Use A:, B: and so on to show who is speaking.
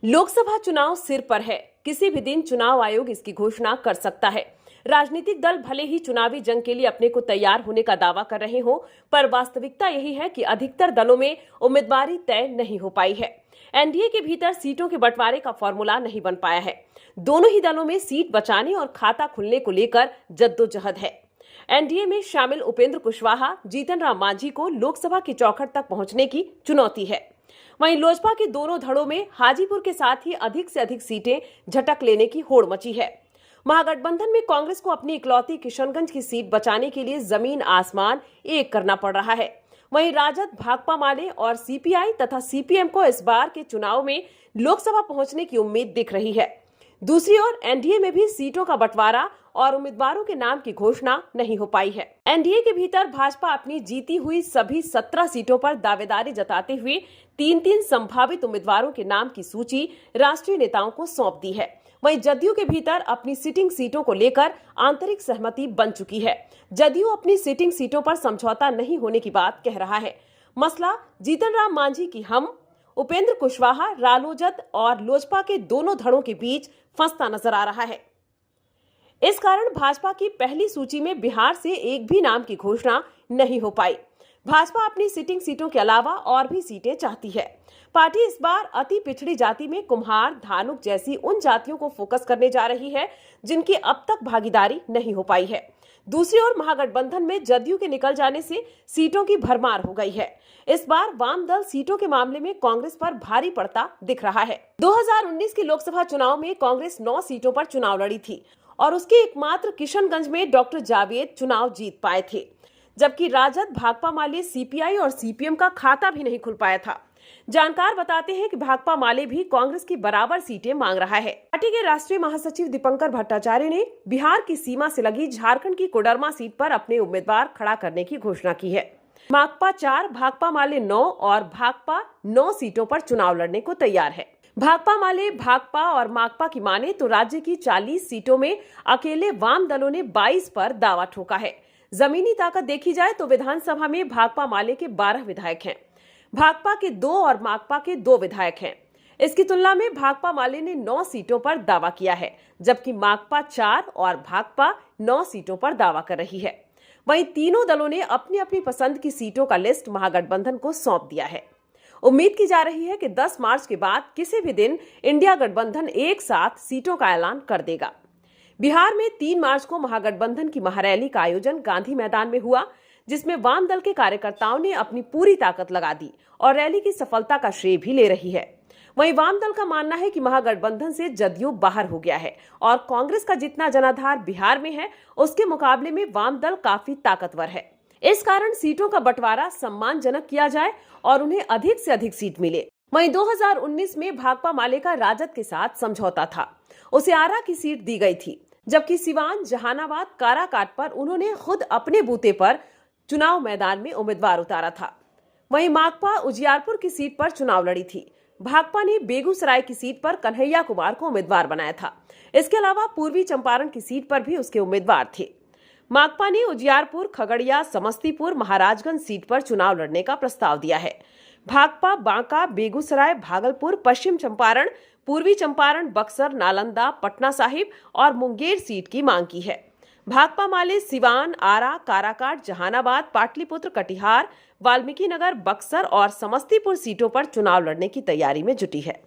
A: लोकसभा चुनाव सिर पर है। किसी भी दिन चुनाव आयोग इसकी घोषणा कर सकता है। राजनीतिक दल भले ही चुनावी जंग के लिए अपने को तैयार होने का दावा कर रहे हो, पर वास्तविकता यही है कि अधिकतर दलों में उम्मीदवारी तय नहीं हो पाई है। एनडीए के भीतर सीटों के बंटवारे का फॉर्मूला नहीं बन पाया है। दोनों ही दलों में सीट बचाने और खाता खुलने को लेकर जद्दोजहद है। एनडीए में शामिल उपेंद्र कुशवाहा, जीतन राम मांझी को लोकसभा की चौखट तक पहुंचने की चुनौती है। वहीं लोजपा के दोनों धड़ों में हाजीपुर के साथ ही अधिक से अधिक सीटें झटक लेने की होड़ मची है। महागठबंधन में कांग्रेस को अपनी इकलौती किशनगंज की सीट बचाने के लिए जमीन आसमान एक करना पड़ रहा है। वहीं राजद, भाकपा माले और सीपीआई तथा सीपीएम को इस बार के चुनाव में लोकसभा पहुंचने की उम्मीद दिख रही है। दूसरी ओर एनडीए में भी सीटों का बंटवारा और उम्मीदवारों के नाम की घोषणा नहीं हो पाई है। एनडीए के भीतर भाजपा अपनी जीती हुई सभी 17 सीटों पर दावेदारी जताते हुए 3-3 संभावित उम्मीदवारों के नाम की सूची राष्ट्रीय नेताओं को सौंप दी है। वहीं जदयू के भीतर अपनी सिटिंग सीटों को लेकर आंतरिक सहमति बन चुकी है। जदयू अपनी सिटिंग सीटों पर समझौता नहीं होने की बात कह रहा है। मसला जीतन राम मांझी की हम, उपेंद्र कुशवाहा, रालोजद और लोजपा के दोनों धड़ों के बीच फंसता नजर आ रहा है। इस कारण भाजपा की पहली सूची में बिहार से एक भी नाम की घोषणा नहीं हो पाई। भाजपा अपनी सिटिंग सीटों के अलावा और भी सीटें चाहती है। पार्टी इस बार अति पिछड़ी जाति में कुम्हार, धानुक जैसी उन जातियों को फोकस करने जा रही है जिनकी अब तक भागीदारी नहीं हो पाई है। दूसरी ओर महागठबंधन में जदयू के निकल जाने से सीटों की भरमार हो गई है। इस बार वाम दल सीटों के मामले में कांग्रेस पर भारी पड़ता दिख रहा है। 2019 के लोकसभा चुनाव में कांग्रेस 9 सीटों पर चुनाव लड़ी थी और उसके एकमात्र किशनगंज में डॉक्टर जावेद चुनाव जीत पाए थे, जबकि राजद, भाकपा माले, सीपीआई और सीपीएम का खाता भी नहीं खुल पाया था। जानकार बताते हैं कि भाकपा माले भी कांग्रेस की बराबर सीटें मांग रहा है। पार्टी के राष्ट्रीय महासचिव दीपंकर भट्टाचार्य ने बिहार की सीमा से लगी झारखंड की कोडरमा सीट पर अपने उम्मीदवार खड़ा करने की घोषणा की है। माकपा 4, भाकपा माले 9 और भाकपा 9 सीटों पर चुनाव लड़ने को तैयार है। भाकपा माले, भाकपा और माकपा की माने तो राज्य की 40 सीटों में अकेले वाम दलों ने 22 पर दावा ठोका है। जमीनी ताकत देखी जाए तो विधानसभा में भाकपा माले के 12 विधायक हैं, भाकपा के 2 और माकपा के 2 विधायक हैं। इसकी तुलना में भाकपा माले ने 9 सीटों पर दावा किया है, जबकि माकपा 4 और भाकपा 9 सीटों पर दावा कर रही है। वहीं तीनों दलों ने अपनी अपनी पसंद की सीटों का लिस्ट महागठबंधन को सौंप दिया है। उम्मीद की जा रही है कि 10 मार्च के बाद किसी भी दिन इंडिया गठबंधन एक साथ सीटों का ऐलान कर देगा। बिहार में 3 मार्च को महागठबंधन की महारैली का आयोजन गांधी मैदान में हुआ, जिसमें वाम दल के कार्यकर्ताओं ने अपनी पूरी ताकत लगा दी और रैली की सफलता का श्रेय भी ले रही है। वहीं वाम दल का मानना है कि महागठबंधन से जदयू बाहर हो गया है और कांग्रेस का जितना जनाधार बिहार में है, उसके मुकाबले में वाम दल काफी ताकतवर है। इस कारण सीटों का बंटवारा सम्मानजनक किया जाए और उन्हें अधिक से अधिक सीट मिले। वहीं 2019 में भाकपा माले का राजद के साथ समझौता था, उसे आरा की सीट दी गई थी, जबकि सिवान, जहानाबाद, काराकाट पर उन्होंने खुद अपने बूते पर चुनाव मैदान में उम्मीदवार उतारा था। वहीं माकपा उजियारपुर की सीट पर चुनाव लड़ी थी। भाकपा ने बेगूसराय की सीट पर कन्हैया कुमार को उम्मीदवार बनाया था। इसके अलावा पूर्वी चंपारण की सीट पर भी उसके उम्मीदवार थे। माकपा ने उजियारपुर, खगड़िया, समस्तीपुर, महाराजगंज सीट पर चुनाव लड़ने का प्रस्ताव दिया है। भाकपा बांका, बेगूसराय, भागलपुर, पश्चिम चंपारण, पूर्वी चंपारण, बक्सर, नालंदा, पटना साहिब और मुंगेर सीट की मांग की है। भाकपा माले सिवान, आरा, काराकाट, जहानाबाद, पाटलिपुत्र, कटिहार, वाल्मीकि नगर, बक्सर और समस्तीपुर सीटों पर चुनाव लड़ने की तैयारी में जुटी है।